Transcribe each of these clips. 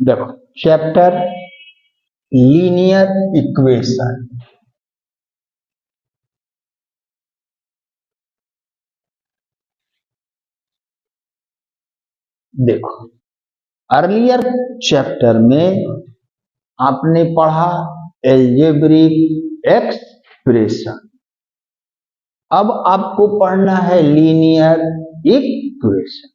देखो chapter linear equation. देखो earlier chapter में आपने पढ़ा एल्जेब्रिक एक्सप्रेशन, अब आपको पढ़ना है लीनियर इक्वेशन।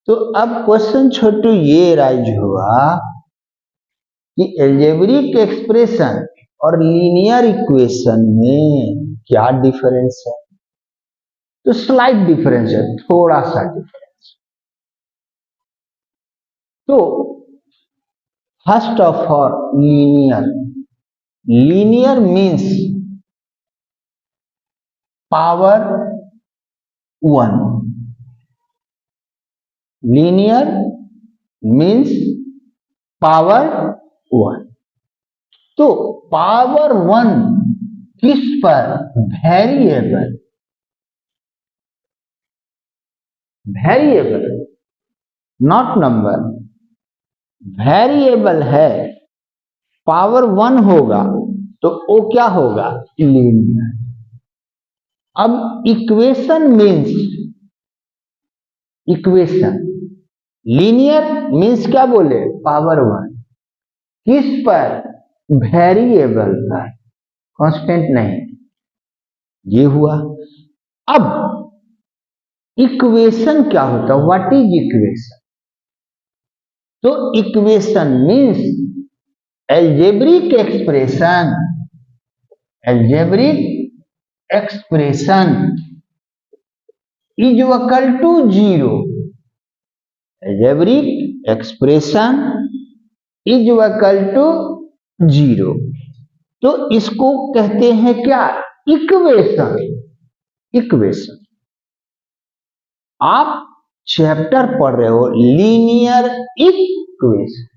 तो अब क्वेश्चन छोटू ये राइज हुआ कि एल्जेब्रिक एक्सप्रेशन और लीनियर इक्वेशन में क्या डिफरेंस है। तो स्लाइट डिफरेंस है, थोड़ा सा डिफरेंस। तो first of all linear means power 1। Linear means power 1। तो पावर 1 किस पर? वेरिएबल नॉट नंबर, वेरिएबल है। पावर 1 होगा तो वो क्या होगा? लीनियर। अब equation means equation, linear means क्या बोले? पावर 1 किस पर? वेरिएबल पर, कांस्टेंट नहीं। ये हुआ। अब इक्वेशन क्या होता है? What is equation? तो equation means algebraic expression. Algebraic expression is equal to 0। Algebraic expression is equal to 0। तो इसको कहते हैं क्या? इक्वेशन। इक्वेशन। आप चैप्टर पढ़ रहे हो लीनियर इक्वेशन,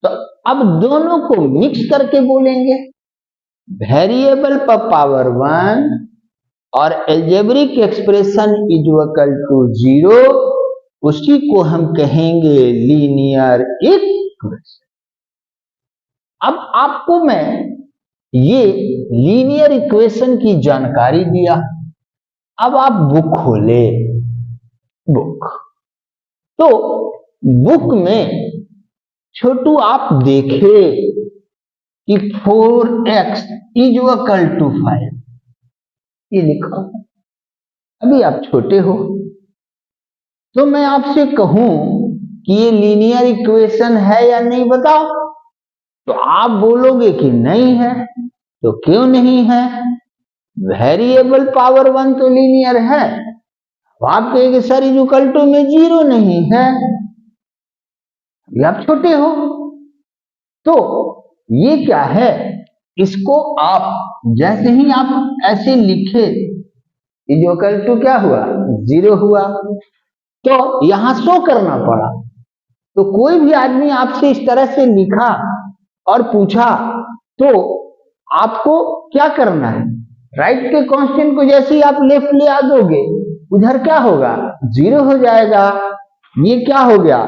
तो अब दोनों को मिक्स करके बोलेंगे। वेरिएबल पर पावर 1 और algebraic expression is equal to 0, उसी को हम कहेंगे लीनियर इक्वेशन। अब आपको मैं ये लीनियर इक्वेशन की जानकारी दिया। अब आप बुक खोले, बुक, तो बुक में छोटू आप देखे कि 4x इज इक्वल टू 5, ये लिखा। अभी आप छोटे हो, तो मैं आपसे कहूं कि ये लीनियर इक्वेशन है या नहीं, बताओ। तो आप बोलोगे कि नहीं है। तो क्यों नहीं है? वेरिएबल पावर 1 तो लीनियर है। आप कहेंगे सर इज इक्वल टू में 0 नहीं है। अभी आप छोटे हो, तो ये क्या है? इसको आप जैसे ही आप ऐसे लिखे इज इक्वल टू क्या हुआ? 0 हुआ। तो यहां शो करना पड़ा। तो कोई भी आदमी आपसे इस तरह से लिखा और पूछा तो आपको क्या करना है? राइट के कांस्टेंट को जैसे ही आप लेफ्ट ले आ दोगे, उधर क्या होगा? 0 हो जाएगा। ये क्या हो गया?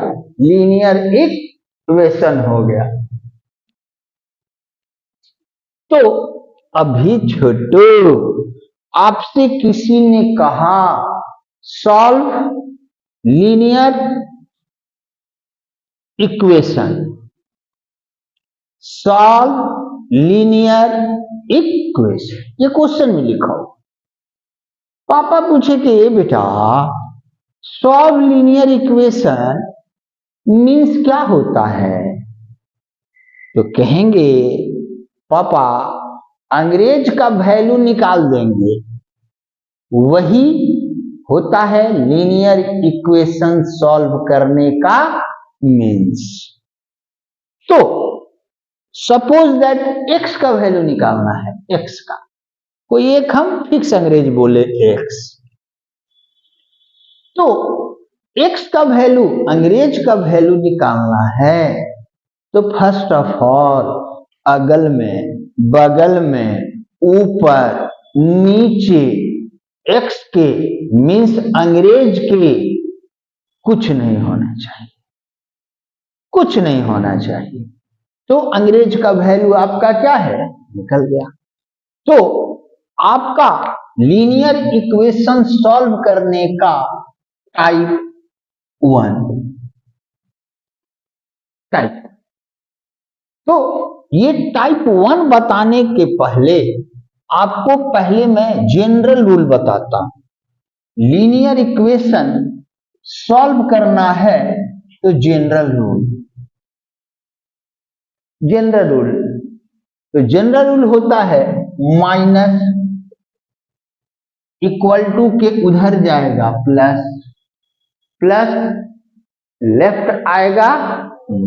लीनियर इक्वेशन हो गया। तो अभी छोटो आपसे किसी ने कहा solve linear equation, solve linear equation, ये क्वेश्चन में लिखा हो। पापा पूछे कि बेटा सॉल्व लीनियर इक्वेशन मीन्स क्या होता है? तो कहेंगे पापा अंग्रेज का वैल्यू निकाल देंगे, वही होता है लीनियर इक्वेशन सॉल्व करने का मीन्स। तो सपोज दैट x का वैल्यू निकालना है, x का कोई एक हम फिक्स अंग्रेज बोले x। तो x का वैल्यू, अंग्रेज का वैल्यू निकालना है। तो फर्स्ट ऑफ ऑल अगल में, बगल में, ऊपर, नीचे x के मीन्स अंग्रेज के कुछ नहीं होना चाहिए। कुछ नहीं होना चाहिए। तो अंग्रेज का वैल्यू आपका क्या है, निकल गया। तो आपका लीनियर इक्वेशन सॉल्व करने का टाइप 1। तो ये टाइप 1 बताने के पहले आपको पहले मैं जनरल रूल बताता हूं। लीनियर इक्वेशन सॉल्व करना है तो जनरल रूल तो जनरल रूल होता है माइनस इक्वल टू के उधर जाएगा प्लस, प्लस लेफ्ट आएगा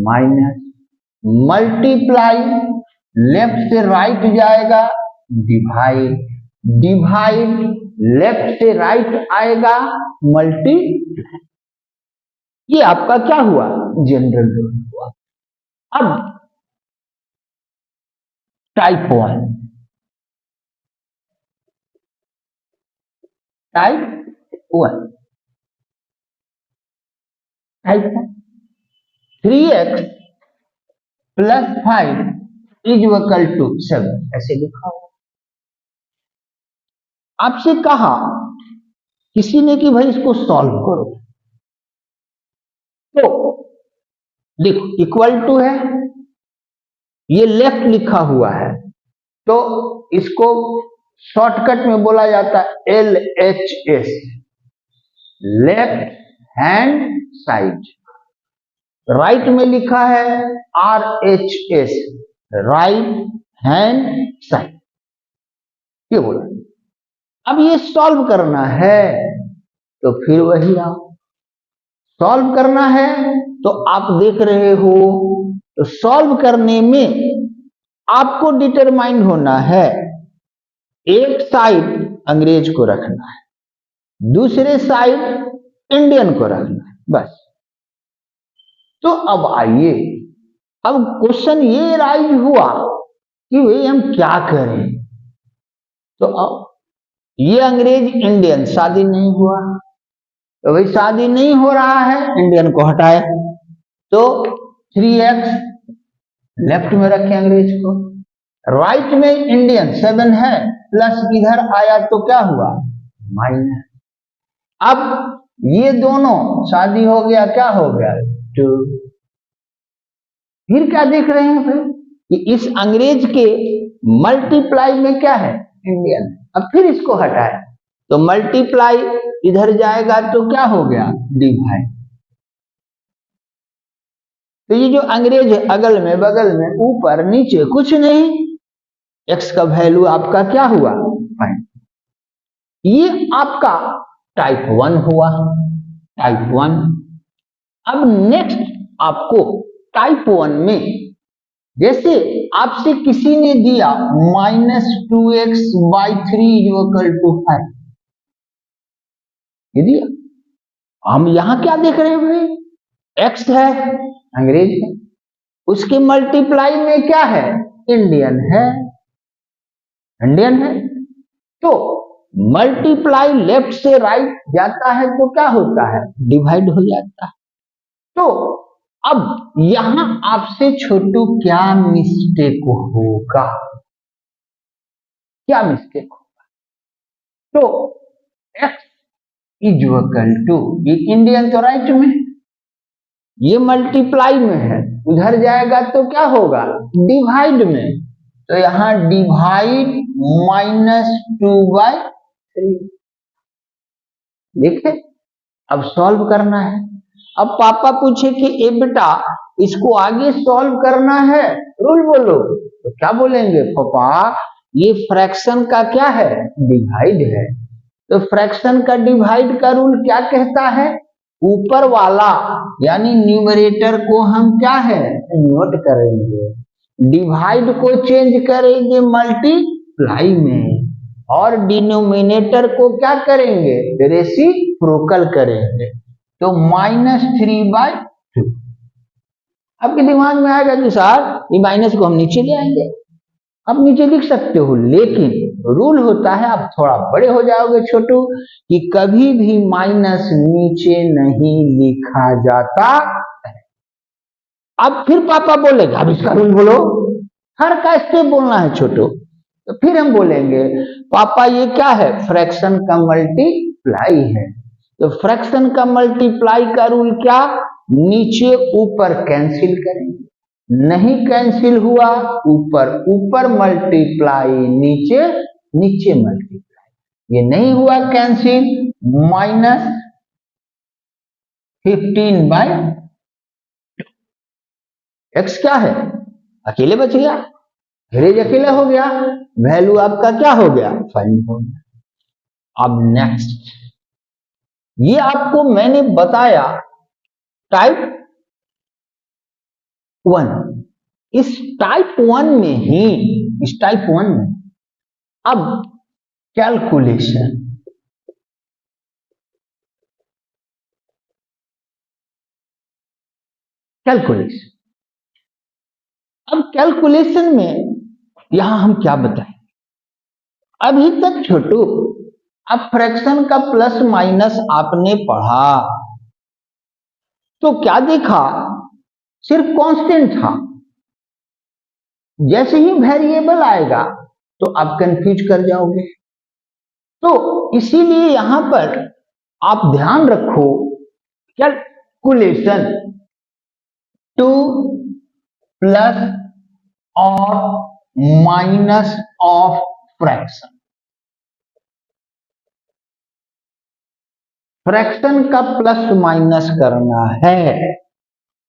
माइनस, मल्टीप्लाई लेफ्ट से राइट जाएगा डिवाइड, डिवाइड लेफ्ट से राइट आएगा मल्टीप्लाई। ये आपका क्या हुआ, जनरल रूल हुआ। अब type 1, type 3x plus 5 is equal to 7 ऐसे लिखा हो। आपसे कहा किसी ने कि भाई इसको सॉल्व करो, तो देखो इक्वल टू है, ये लेफ्ट लिखा हुआ है, तो इसको शॉर्टकट में बोला जाता है LHS, left hand side. Right में लिखा है RHS, राइट हैंड साइड। ये बोला। अब ये सॉल्व करना है तो फिर वही आओ, सॉल्व करना है तो आप देख रहे हो, तो सॉल्व करने में आपको डिटरमाइन होना है, एक साइड अंग्रेज को रखना है, दूसरे साइड इंडियन को रखना है, बस। तो अब आइए, अब क्वेश्चन ये राइज हुआ कि भाई हम क्या करें। तो अब ये अंग्रेज इंडियन, शादी नहीं हुआ, तो भाई शादी नहीं हो रहा है, इंडियन को हटाए, तो 3x लेफ्ट में रखे अंग्रेज को, राइट में इंडियन 7 है, प्लस इधर आया तो क्या हुआ माइनस। अब ये दोनों शादी हो गया, क्या हो गया 2। फिर क्या देख रहे हैं फिर कि इस अंग्रेज के मल्टीप्लाई में क्या है इंडियन। अब फिर इसको हटाए तो मल्टीप्लाई इधर जाएगा तो क्या हो गया डिवाइड। तो ये जो अंग्रेज है अगल में बगल में ऊपर नीचे कुछ नहीं, x का वैल्यू आपका क्या हुआ 5। ये आपका टाइप 1 हुआ, टाइप 1। अब नेक्स्ट आपको टाइप 1 में, जैसे आपसे किसी ने दिया -2x/3 = 5, ये दिया। हम यहां क्या देख रहे हैं भाई, x है अंग्रेज है, उसके मल्टीप्लाई में क्या है इंडियन है, इंडियन है। तो मल्टीप्लाई लेफ्ट से राइट जाता है तो क्या होता है डिवाइड हो जाता है। तो अब यहां आपसे छोटू क्या मिस्टेक होगा, क्या मिस्टेक होगा, तो x = ये इंडियन तो राइट में, ये मल्टीप्लाई में है, उधर जाएगा तो क्या होगा डिवाइड में, तो यहां डिवाइड -2/3 लिखे। अब सॉल्व करना है। अब पापा पूछे कि ए बेटा इसको आगे सॉल्व करना है, रूल बोलो, तो क्या बोलेंगे पापा ये फ्रैक्शन का क्या है डिवाइड है, तो फ्रैक्शन का डिवाइड का रूल क्या कहता है, ऊपर वाला यानी न्यूमरेटर को हम क्या है नोट करेंगे, डिवाइड को चेंज करेंगे मल्टीप्लाई में, और डिनोमिनेटर को क्या करेंगे रेसिप्रोकल करेंगे, तो -3/2। आपके दिमाग में आएगा कि सर ये माइनस को हम नीचे ले आएंगे, आप नीचे लिख सकते हो, लेकिन रूल होता है, आप थोड़ा बड़े हो जाओगे छोटू, कि कभी भी माइनस नीचे नहीं लिखा जाता है। अब फिर पापा बोलेगा अब इसका रूल बोलो, हर का स्टेप बोलना है छोटो। तो फिर हम बोलेंगे पापा ये क्या है, फ्रैक्शन का मल्टीप्लाई है। तो फ्रैक्शन का मल्टीप्लाई का रूल क्या, नीचे ऊपर कैंसिल करेंगे, नहीं कैंसिल हुआ ऊपर ऊपर मल्टीप्लाई, नीचे नीचे मल्टीप्लाई, ये नहीं हुआ कैंसिल, माइनस 15/2। एक्स क्या है, अकेले बच गया, रेज अकेला हो गया, वैल्यू आपका क्या हो गया, फाइंड हो गया। अब नेक्स्ट, ये आपको मैंने बताया टाइप 1, इस टाइप 1 में ही, इस टाइप 1 में अब कैलकुलेशन, कैलकुलेशन, अब कैलकुलेशन में यहां हम क्या बताएं, अभी तक छोटू अब फ्रैक्शन का प्लस माइनस आपने पढ़ा तो क्या देखा, सिर्फ कांस्टेंट था, जैसे ही वेरिएबल आएगा तो आप कंफ्यूज कर जाओगे। तो इसीलिए यहां पर आप ध्यान रखो, कैलकुलेशन 2 प्लस और माइनस ऑफ फ्रैक्शन, फ्रैक्शन का प्लस माइनस करना है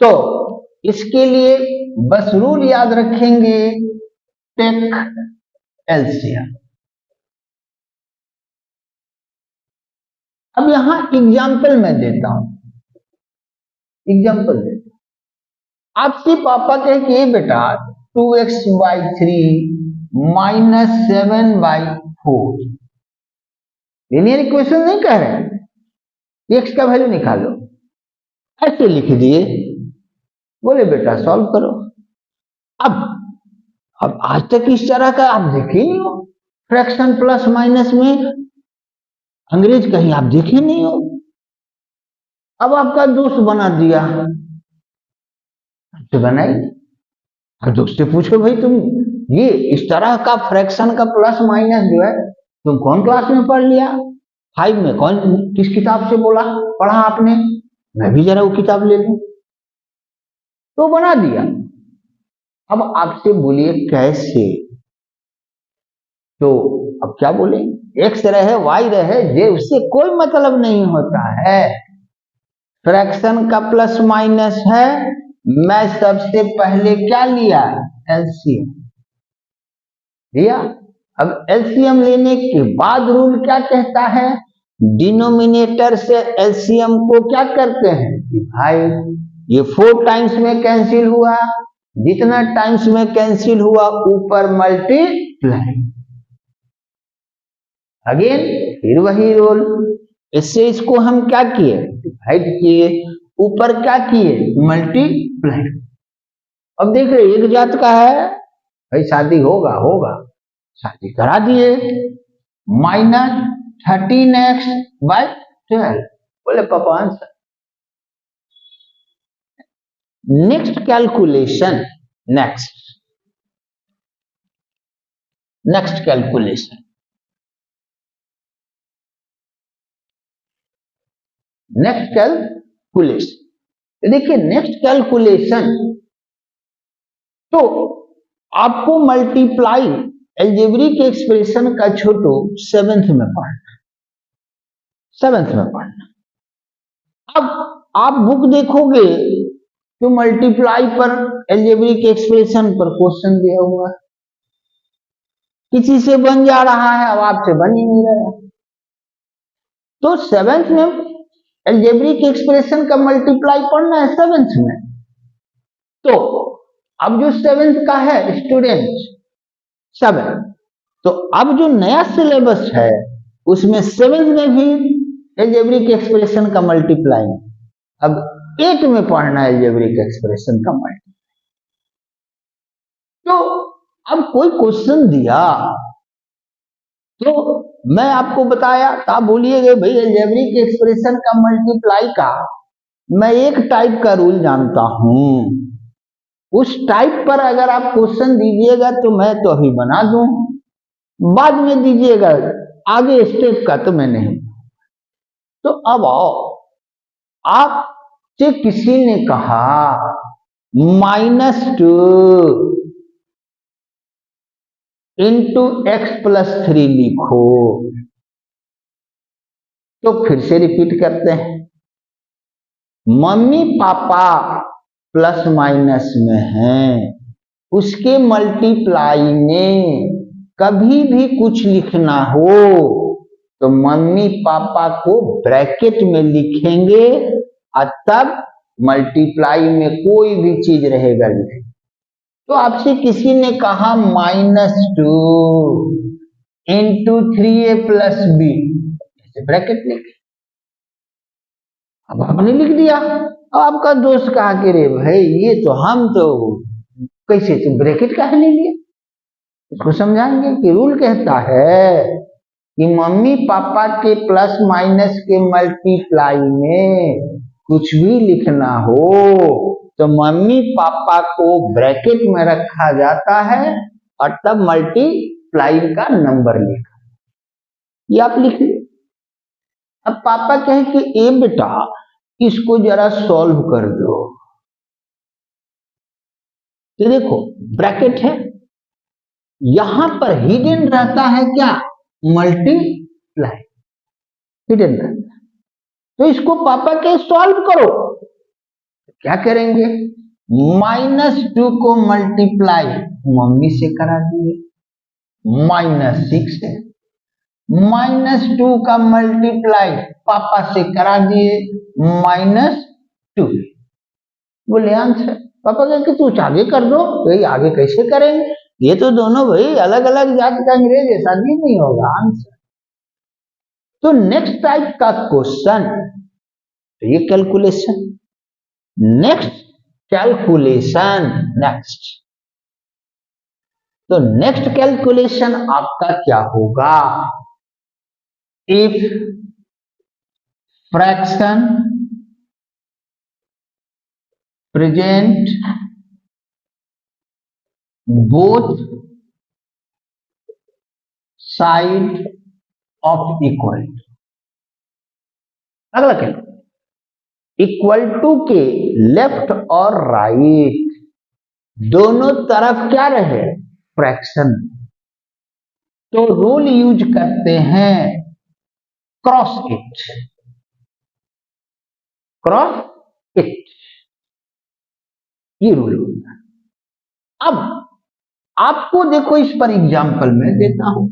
तो इसके लिए बस रूल याद रखेंगे, टेक एलसीएम। अब यहां एग्जाम्पल मैं देता हूं, एग्जाम्पल देता हूं, आपसे पापा कहे कि बेटा 2x/3 माइनस 7/4, लीनियर इक्वेशन नहीं कह रहे, एक्स का वैल्यू निकालो, ऐसे लिख दिए, बोले बेटा सॉल्व करो। अब आज तक इस तरह का आप देखे नहीं हो, फ्रैक्शन प्लस माइनस में अंग्रेज कहीं आप देखे नहीं हो। अब आपका दोस्त बना दिया, तो बनाई, अब दोस्त से पूछो भाई तुम ये इस तरह का फ्रैक्शन का प्लस माइनस जो है तुम कौन क्लास में पढ़ लिया, 5 में, कौन किस किताब से बोला पढ़ा आपने, मैं भी जरा वो किताब ले लूं, तो बना दिया। अब आपसे बोलिए कैसे, तो अब क्या बोले, एक्स रहे वाई रहे जे, उससे कोई मतलब नहीं होता है, फ्रैक्शन का प्लस माइनस है, मैं सबसे पहले क्या लिया, एलसीएम लिया। अब एलसीएम लेने के बाद रूल क्या कहता है, डिनोमिनेटर से एलसीएम को क्या करते हैं, डिवाइड, ये 4 टाइम्स में कैंसिल हुआ, जितना टाइम्स में कैंसिल हुआ ऊपर मल्टीप्लाई, अगेन फिर वही रोल, इससे इसको हम क्या किए, डिवाइड किए, ऊपर क्या किए, मल्टीप्लाई। अब देख रहे एक जात का है भाई, शादी होगा होगा, शादी करा दिए, माइनस 13x/12, बोले पापा answer. Next calculation, next calculation, next calculation, देखिए नेक्स्ट कैलकुलेशन, तो आपको मल्टीप्लाई एल्जेब्रिक एक्सप्रेशन का छोटो 7th में पढ़ना, 7th में पढ़ना। अब आप बुक देखोगे तो मल्टीप्लाई पर एल्जेब्रिक एक्सप्रेशन पर क्वेश्चन दिया हुआ है, किसी से बन जा रहा है, अब आपसे बन ही नहीं रहा, तो 7th में एल्जेब्रिक एक्सप्रेशन का मल्टीप्लाई पढ़ना है 7th में। तो अब जो 7th का है स्टूडेंट 7, तो अब जो नया सिलेबस है उसमें 7th में भी एल्जेब्रिक एक्सप्रेशन का मल्टीप्लाई, अब 8 में पढ़ना है एल्जेब्रिक एक्सप्रेशन का मल्टीप्लाई। तो अब कोई क्वेश्चन दिया तो मैं आपको बताया, तो आप बोलिएगा भाई एल्जेब्रिक एक्सप्रेशन का मल्टीप्लाई का मैं एक टाइप का रूल जानता हूं, उस टाइप पर अगर आप क्वेश्चन दीजिएगा तो मैं तो अभी बना दूं, बाद में दीजिएगा आगे स्टेप का तो मैं नहीं। तो अब आओ, आपसे किसी ने कहा -2 इंटू x+3 लिखो, तो फिर से रिपीट करते हैं। मम्मी पापा प्लस माइनस में हैं, उसके मल्टीप्लाई में कभी भी कुछ लिखना हो तो मम्मी पापा को ब्रैकेट में लिखेंगे और तब मल्टीप्लाई में कोई भी चीज रहेगा लिखेंगे। तो आपसे किसी ने कहा -2 इंटू 3a+b, ऐसे ब्रैकेट लिखे, अब आपने लिख दिया। अब आपका दोस्त कहा कि रे भाई ये तो हम तो कैसे तुम ब्रैकेट काहे ले लिए? इसको समझाएंगे कि रूल कहता है कि मम्मी पापा के प्लस माइनस के मल्टीप्लाई में कुछ भी लिखना हो तो मम्मी पापा को ब्रैकेट में रखा जाता है और तब मल्टीप्लाई का नंबर लिखा, ये आप लिख लीजिए। अब पापा कहे कि ए बेटा इसको जरा सॉल्व कर दो, तो देखो ब्रैकेट है, यहां पर हिडन रहता है क्या? मल्टीप्लाई हिडन रहता है। तो इसको पापा के सॉल्व करो, क्या करेंगे? -2 को मल्टीप्लाई मम्मी से करा दिए, -6 है, -2 का मल्टीप्लाई पापा से करा दिए, -2। बोले आंसर। पापा कहे कि तू आगे कर दो। भाई आगे कैसे करेंगे, ये तो दोनों भाई अलग अलग जात का अंग्रेज है, शादी नहीं होगा। आंसर। तो नेक्स्ट टाइप का क्वेश्चन, ये कैलकुलेशन, नेक्स्ट कैलकुलेशन, नेक्स्ट। तो नेक्स्ट कैलकुलेशन आपका क्या होगा? If fraction present both side of equal, अगला क्या? इक्वल टू के लेफ्ट और राइट दोनों तरफ क्या रहे? फ्रैक्शन। तो रूल यूज करते हैं क्रॉस इट, क्रॉस इट, ये रूल होता है। अब आपको देखो इस पर एग्जाम्पल में देता हूं,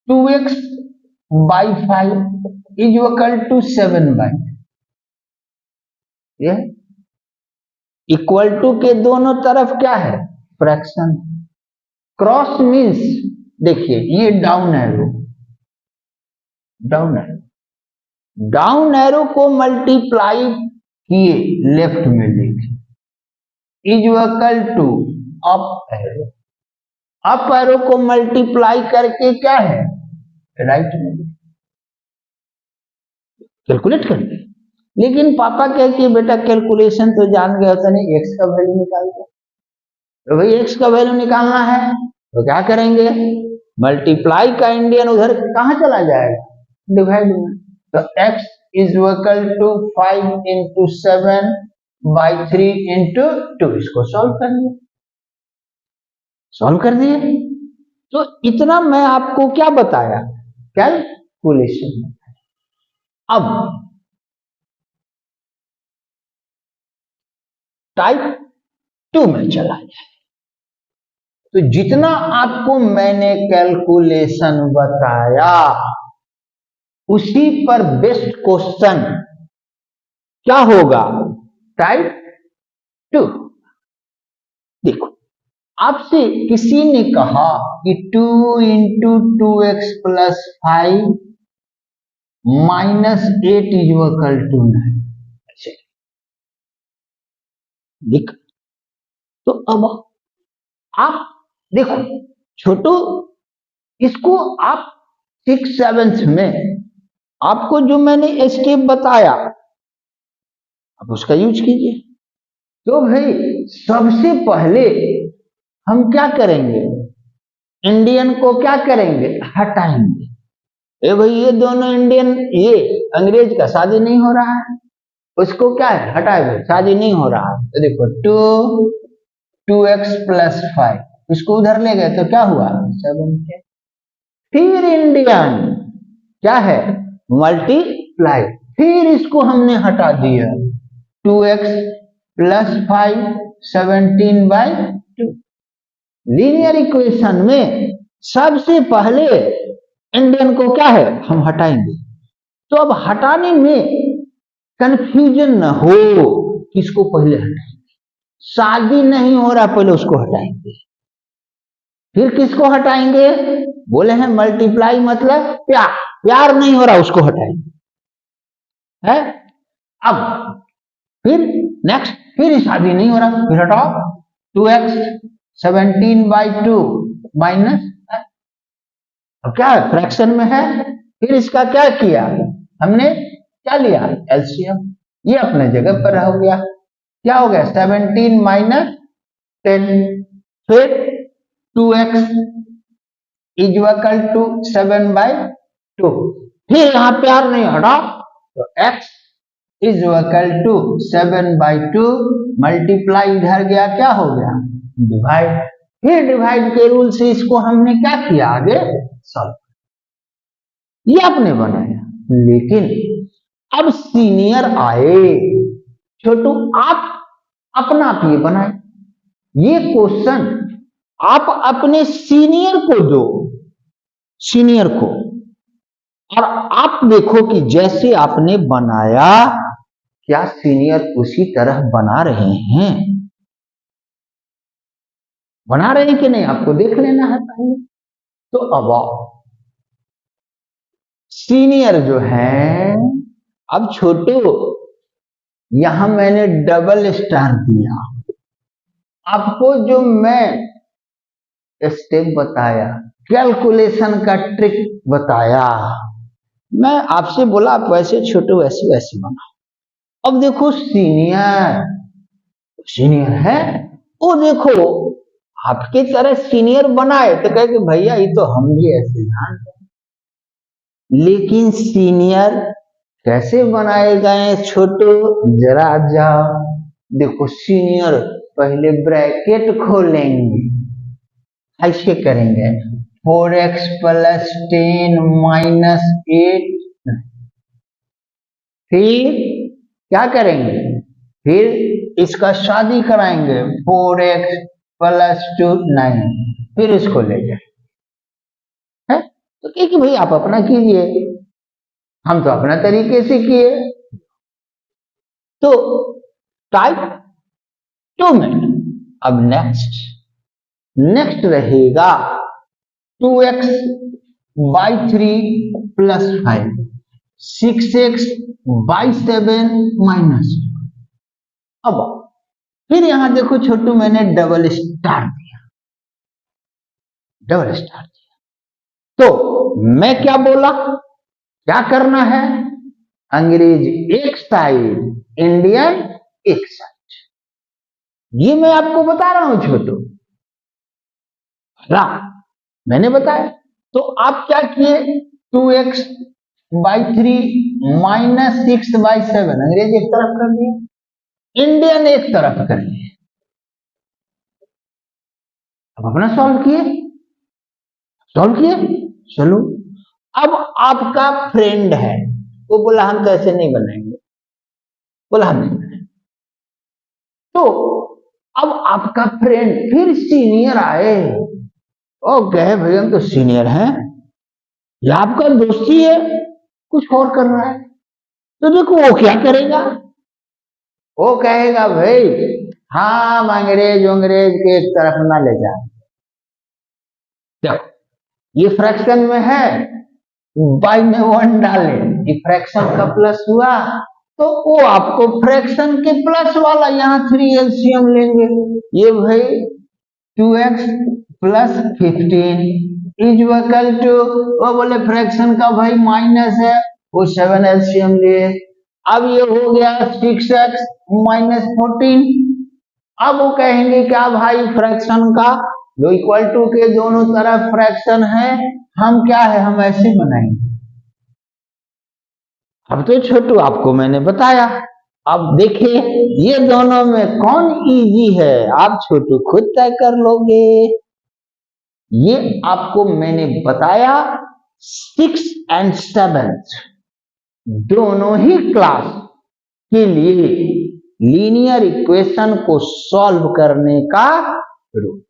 2x/5 इज इक्वल टू 7/3। ये इक्वल टू के दोनों तरफ क्या है? फ्रैक्शन। क्रॉस मीन्स देखिए ये down arrow, down arrow, down arrow को मल्टीप्लाई किए लेफ्ट में लिखे, is equal to up arrow, up arrow को मल्टीप्लाई करके क्या है? राइट में कैलकुलेट करके। लेकिन पापा कहे कि बेटा कैलकुलेशन तो जान गए होता नहीं, एक्स का वैल्यू निकाल दो। तो भाई एक्स का वैल्यू निकालना है तो क्या करेंगे? मल्टीप्लाई का इंडियन उधर कहां चला जाएगा? डिवाइड में। तो x is equal to 5 into 7/3 into 2, इसको सॉल्व कर दिए, सॉल्व कर दिए। तो इतना मैं आपको क्या बताया? कैलकुलेशन। अब टाइप 2 में चला जाए, तो जितना आपको मैंने कैलकुलेशन बताया उसी पर बेस्ट क्वेश्चन क्या होगा? टाइप 2। देखो आपसे किसी ने कहा कि 2 into 2x+5 -8 is equal to 9, देख। तो अब आप देखो छोटो, इसको आप 6-7 में आपको जो मैंने स्टेप बताया अब उसका यूज कीजिए। तो भाई सबसे पहले हम क्या करेंगे, इंडियन को क्या करेंगे, हटाएंगे। भाई ये दोनों इंडियन, ये अंग्रेज का शादी नहीं हो रहा है, उसको क्या है, हटाए भाई, शादी नहीं हो रहा है। तो देखो 2x + 5, इसको उधर ले गए तो क्या हुआ, 7। फिर इंडियन क्या है, मल्टीप्लाई, फिर इसको हमने हटा दिया, 2x + 5 17/2। लीनियर इक्वेशन में सबसे पहले इंडियन को क्या है, हम हटाएंगे। तो अब हटाने में कंफ्यूजन न हो, किसको पहले हटाएंगे, शादी नहीं हो रहा पहले उसको हटाएंगे, फिर किसको हटाएंगे, बोले हैं मल्टीप्लाई मतलब प्यार, प्यार नहीं हो रहा उसको हटाएंगे है। अब फिर नेक्स्ट, फिर शादी नहीं हो रहा, फिर हटाओ, 2x 17/2 माइनस, अब क्या है, फ्रैक्शन में है। फिर इसका क्या किया हमने, क्या लिया, एलसीएम, ये अपने जगह पर हो गया, क्या हो गया, 17 - 10। फिर 2x = 7/2, फिर यहाँ प्यार नहीं हटा, तो x = 7/2 मल्टीप्लाई, इधर गया क्या हो गया, डिवाइड। फिर डिवाइड के रूल से इसको हमने क्या किया, आगे सॉल्व, ये आपने बनाया। लेकिन अब सीनियर आए, छोटू आप अपना आप ये बनाए, ये क्वेश्चन आप अपने सीनियर को दो, सीनियर को, और आप देखो कि जैसे आपने बनाया क्या सीनियर उसी तरह बना रहे हैं, बना रहे हैं कि नहीं, आपको देख लेना है पहले। तो अब सीनियर जो है, अब छोटू यहां मैंने डबल स्टार दिया, आपको जो मैं स्टेप बताया, कैलकुलेशन का ट्रिक बताया, मैं आपसे बोला आप वैसे छोटू वैसे वैसे बनाओ। अब देखो सीनियर, सीनियर है, वो देखो आपके तरह सीनियर बनाए तो कहे कि भैया ये तो हम भी ऐसे जानते हैं, लेकिन सीनियर कैसे बनाए गए छोटू, जरा जाओ देखो। सीनियर पहले ब्रैकेट खोलेंगे, ऐसे करेंगे 4x + 10 - 8, फिर क्या करेंगे, फिर इसका शादी कराएंगे 4x + 2 9, फिर इसको ले जाए है। तो कि भाई आप अपना कीजिए, हम तो अपना तरीके से किए। तो टाइप 2 में अब नेक्स्ट रहेगा 2x/3 + 5, 6x/7 - 2। अब फिर यहां देखो छोटू मैंने डबल स्टार दिया, डबल स्टार दिया। तो मैं क्या बोला, क्या करना है, अंग्रेज एक साइड, इंडियन एक साइड, ये मैं आपको बता रहा हूं छोटू, मैंने बताया। तो आप क्या किए, 2x/3 - 6/7, अंग्रेज एक तरफ कर दिया, इंडियन एक तरफ कर लिए। अब अपना सॉल्व किए, चलो। अब आपका फ्रेंड है, वो बोला हम तो ऐसे नहीं बनाएंगे, बोला हम नहीं बनाएंगे। तो अब आपका फ्रेंड फिर सीनियर आए, ओ कहे भाई हम तो सीनियर हैं, या आपका दोस्ती है, कुछ और कर रहा है, तो देखो वो क्या करेगा, वो कहेगा भाई हाँ अंग्रेज के एक तरफ ना ले जाए। देखो ये फ्रैक्शन में है, बाई में 1 डाले, ये फ्रैक्शन का प्लस हुआ, तो वो आपको फ्रैक्शन के प्लस वाला यहाँ 3 एलसीएम लेंगे, ये भाई 2x + 15 = वो बोले फ्रैक्शन का भाई माइनस है, वो 7 एलसीएम लिए। अब ये हो गया 6x - 14, अब वो कहेंगे क्या भाई, फ्रैक्शन का जो इक्वल टू के दोनों तरफ फ्रैक्शन है, हम क्या है, हम ऐसे बनाएंगे। अब तो छोटू आपको मैंने बताया, अब देखिए ये दोनों में कौन इजी है, आप छोटू खुद तय कर लोगे। ये आपको मैंने बताया 6 और 7 दोनों ही क्लास के लिए लीनियर इक्वेशन को सॉल्व करने का रूल।